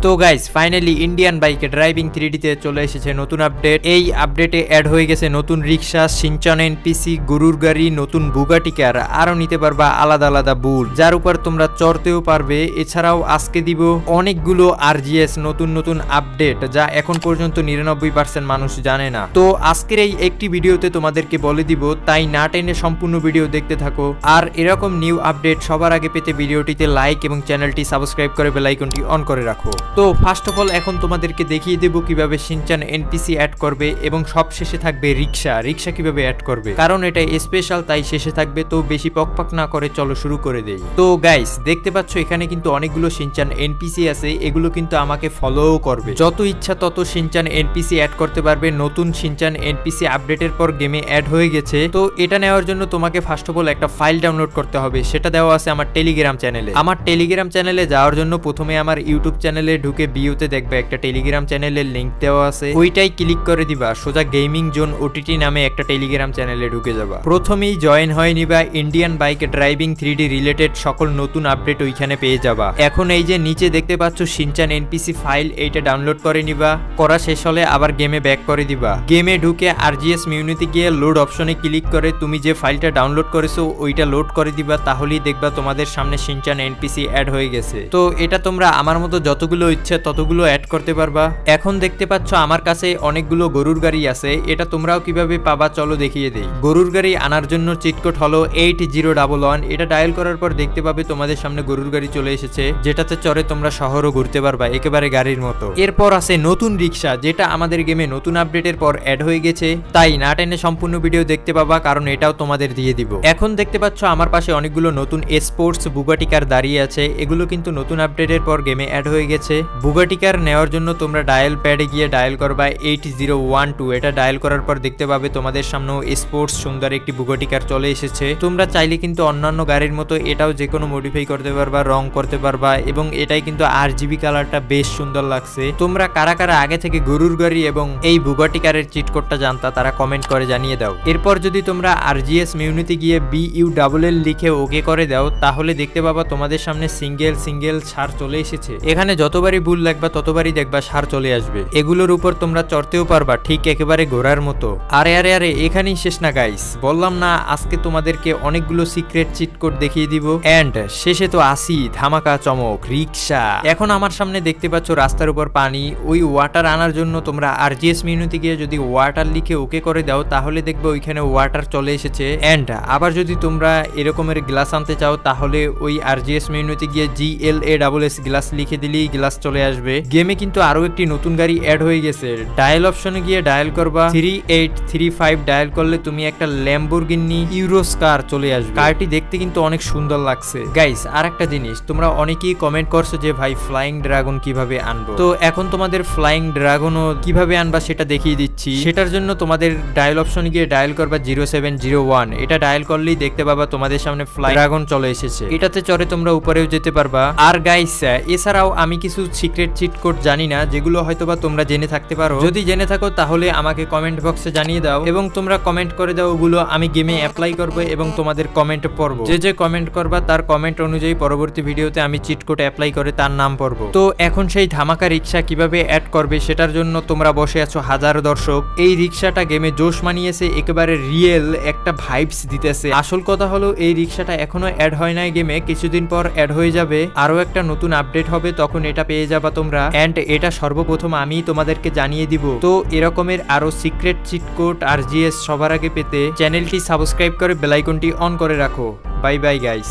তো guys finally Indian বাইকে driving 3D তে চলে এসেছে নতুন আপডেট। এই আপডেটে অ্যাড হয়ে গেছে নতুন রিক্সা, শিনচান এনপিসি, গরুর গাড়ি, নতুন বুগাটি কার, আরো নিতে পারবা আলাদা আলাদা বুল যার উপর তোমরা চড়তেও পারবে। এছাড়াও আজকে দিব অনেকগুলো আরজিএস নতুন নতুন আপডেট যা এখন পর্যন্ত 99% মানুষ জানে না। তো আজকের এই একটি ভিডিওতে তোমাদেরকে বলে দিব, তাই না টেনে সম্পূর্ণ ভিডিও দেখতে থাকো। আর এরকম নিউ আপডেট সবার আগে পেতে ভিডিওটিতে লাইক এবং চ্যানেলটি সাবস্ক্রাইব করে বেল আইকনটি অন করে রাখো। তো ফার্স্ট অফ অল এখন তোমাদেরকে দেখিয়ে দেব কিভাবে শিনচান এনপিসি অ্যাড করবে এবং সব শেষে থাকবে রিক্সা কিভাবে অ্যাড করবে, কারণ এটা স্পেশাল তাই শেষে থাকবে। তো বেশি পকপাক না করে চলো শুরু করে দেই। তো গাইস দেখতে পাচ্ছ এখানে কিন্তু অনেকগুলো শিনচান এনপিসি আছে, এগুলো কিন্তু আমাকে ফলোও করবে। যত ইচ্ছা তত শিনচান এনপিসি অ্যাড করতে পারবে। নতুন শিনচান এনপিসি আপডেটের পর গেমে অ্যাড হয়ে গেছে। তো এটা নেওয়ার জন্য তোমাকে ফার্স্ট অফ অল একটা ফাইল ডাউনলোড করতে হবে, সেটা দেওয়া আছে আমার টেলিগ্রাম চ্যানেলে। আমার টেলিগ্রাম চ্যানেলে যাওয়ার জন্য প্রথমে আমার ইউটিউব চ্যানেলে ঢুকে বিওতে দেখবে একটা টেলিগ্রাম চ্যানেলের লিংক দেওয়া আছে, ওইটাই ক্লিক করে দিবা। সোজা গেমিং জোন ওটিটি নামে একটা টেলিগ্রাম চ্যানেলে ঢুকে যাবা। প্রথমেই জয়েন হয়ে নিবা, Indian bike driving 3D related সকল নতুন আপডেট ওইখানে পেয়ে যাবা। এখন এই যে নিচে দেখতে পাচ্ছ শিনচান এনপিসি ফাইল, এইটা ডাউনলোড করে নিবা। করা শেষ হলে আবার গেমে ব্যাক করে দিবা। গেমে ঢুকে আরজিএস মিউনিতে গিয়ে লোড অপশনে ক্লিক করে তুমি যে ফাইলটা ডাউনলোড করেছো ওইটা লোড করে দিবা, তাহলেই দেখবা তোমাদের সামনে শিনচান এনপিসি অ্যাড হয়ে গেছে। তো এটা তোমরা আমার মতো যতগুলো ইচ্ছা ততগুলো অ্যাড করতে পারবা। এখন দেখতে পাচ্ছ আমার কাছে অনেকগুলো গরুর গাড়ি আছে, এটা তোমরাও কিভাবে পাবা চলো দেখিয়ে দেই। গরুর গাড়ি আনার জন্য চিটকোড হলো 8011। এটা ডায়াল করার পর দেখতে পাবে তোমাদের সামনে গরুর গাড়ি চলে এসেছে, যেটাতে চড়ে তোমরা শহরও ঘুরতে পারবা একেবারে গাড়ির মতো। এরপর আছে নতুন রিক্সা, যেটা আমাদের গেমে নতুন আপডেটের পর অ্যাড হয়ে গেছে, তাই না টেনে সম্পূর্ণ ভিডিও দেখতে পাবা, কারণ এটাও তোমাদের দিয়ে দিব। এখন দেখতে পাচ্ছ আমার পাশে অনেকগুলো নতুন স্পোর্টস বুগাটি কার দাঁড়িয়ে আছে, এগুলো কিন্তু নতুন আপডেটের পর গেমে অ্যাড হয়ে গেছে। বুগাটি কার নেওয়ার জন্য তোমরা ডায়াল প্যাডে গিয়ে ডায়াল করবা 8012। এটা ডায়াল করার পর দেখতে পাবে তোমাদের সামনেও স্পোর্টস সুন্দর একটি বুগাটি কার চলে এসেছে। তোমরা চাইলে কিন্তু অন্যান্য গাড়ির মতো এটাও যে কোনো মডিফাই করতে পারবা, রং করতে পারবা, এবং এটাই কিন্তু আরজিবি কালারটা বেশ সুন্দর লাগছে। তোমরা কারা কারা আগে থেকে গরুর গাড়ি এবং এই বুগাটি কারের চিট কোডটা জানতা তারা কমেন্ট করে জানিয়ে দাও। এরপর যদি তোমরা আরজিএস মিউনিতে গিয়ে BULL লিখে ওকে করে দাও, তাহলে দেখতে পাবা তোমাদের সামনে সিঙ্গেল সার চলে এসেছে। এখানে যতবারই ভুল লাগবা ততবারই দেখবা সার চলে আসবে। এগুলোর উপর তোমরা চড়তেও পারবা ঠিক একেবারে ঘোড়ার মতো। আরে এখানেই শেষ না গাইস, বললাম না আজকে তোমাদেরকে অনেকগুলো সিক্রেট চিট কোড দেখিয়ে দিব। এন্ড শেষে তো আসি ধামাকা চমক রিক্সা। এখন আমার সামনে দেখতে পাচ্ছ রাস্তার উপর পানি, ওই ওয়াটার আনার জন্য তোমরা আরজিএস মিউনিতে গিয়ে যদি ওয়াটার লিখে ওকে করে দাও, তাহলে দেখবে ওইখানে ওয়াটার চলে এসেছে। এন্ড আবার যদি তোমরা এরকমের গ্লাস আনতে চাও, তাহলে ওই আরজিএস মেনুতে গিয়ে GLASS গ্লাস লিখে দিলেই গ্লাস চলে আসবে। গেমে কিন্তু আরো একটি নতুন গাড়ি অ্যাড হয়ে গেছে। ডায়াল অপশনে গিয়ে ডায়াল করবা 3835, ডায়াল করলে তুমি একটা ল্যাম্বরগিনি ইউরোস কার চলে আসবে। কারটি দেখতে কিন্তু অনেক সুন্দর লাগছে। গাইস আর একটা জিনিস, তোমরা অনেকেই কমেন্ট করছো যে ভাই ফ্লাইং ড্রাগন কিভাবে আনবো। তো এখন তোমাদের ফ্লাইং ড্রাগনও কিভাবে আনবা সেটা দেখিয়ে দিচ্ছি। সেটার জন্য তোমাদের ডায়াল অপশনে গিয়ে ডায়াল করবা 0701। এটা ডায়াল করলেই দেখতে পাবা তোমাদের সামনে ফ্লাই ড্রাগন চলে এসেছে। এটাতে চড়ে তোমরা উপরেও যেতে পারবা। আর গাইস এছাড়াও আমি কিছু সিক্রেট চিট কোড জানি না, যেগুলো হয়তোবা তোমরা জেনে থাকতে পারো। যদি জেনে থাকো তাহলে আমাকে কমেন্ট বক্সে জানিয়ে দাও, এবং তোমরা কমেন্ট করে দাও, ওগুলো আমি গেমে অ্যাপ্লাই করবো এবং তোমাদের কমেন্ট পড়বো। যে কমেন্ট করবা তার কমেন্ট অনুযায়ী পরবর্তী ভিডিওতে আমি চিট কোড অ্যাপ্লাই করে তার নাম পড়বো। তো এখন সেই ধামাকা রিক্সা কিভাবে অ্যাড করবে সেটার জন্য তোমরা বসে আছো হাজারো দর্শক। এই রিক্সাটা গেমে জোশ মানিয়েছে, একেবারে রিয়েল একটা ভাইবস দিতেছে। আসল কথা হলো এই রিক্সাটা এখনো অ্যাড হয় নাই গেমে, কিছুদিন পর অ্যাড হয়ে যাবে। আরো একটা নতুন আপডেট হবে, তখন এটা পেয়ে যাবা তোমরা। এন্ড এটা সর্বপ্রথম আমি তোমাদেরকে জানিয়ে দিব। তো এরকমের আরো সিক্রেট চিট কোড আরজিএস সবার আগে পেতে চ্যানেলটি সাবস্ক্রাইব করে বেল আইকনটি অন করে রাখো। Bye bye guys.